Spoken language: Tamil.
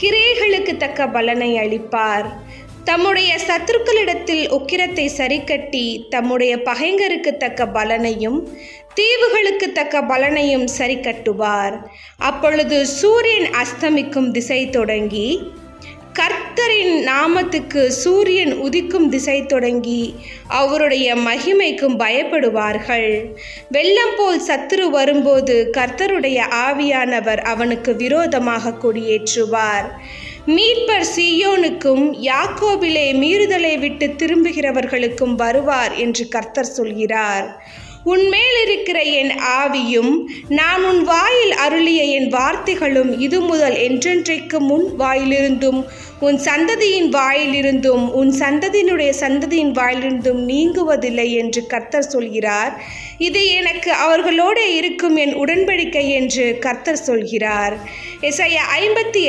கிரியைகளுக்கு தக்க பலனை அளிப்பார். தம்முடைய சத்துருக்களிடத்தில் உக்கிரத்தை சரிக்கட்டி தம்முடைய பகைஞருக்கு தக்க பலனையும் தீவுகளுக்கு தக்க பலனையும் சரி கட்டுவார். அப்பொழுது சூரியன் அஸ்தமிக்கும் திசை தொடங்கி கர்த்தரின் நாமத்துக்கு சூரியன் உதிக்கும் திசை தொடங்கி அவருடைய மகிமைக்கும் பயப்படுவார்கள். வெள்ளம் போல் சத்துரு வரும்போது கர்த்தருடைய ஆவியானவர் அவனுக்கு விரோதமாக கொடியேற்றுவார். மீட்பர் சீயோனுக்கும் யாக்கோபிலே மீறுதலை விட்டு திரும்புகிறவர்களுக்கும் வருவார் என்று கர்த்தர் சொல்கிறார். உன்மேல் இருக்கிற என் ஆவியும் நான் உன் வாயில் அருளிய என் வார்த்தைகளும் இது முதல் என்றென்றைக்கும் உன் வாயிலிருந்தும் உன் சந்ததியின் வாயிலிருந்தும் உன் சந்ததியின் வாயிலிருந்தும் நீங்குவதில்லை என்று கர்த்தர் சொல்கிறார். இது எனக்கு அவர்களோடு இருக்கும் என் உடன்படிக்கை என்று கர்த்தர் சொல்கிறார். எசாயா 58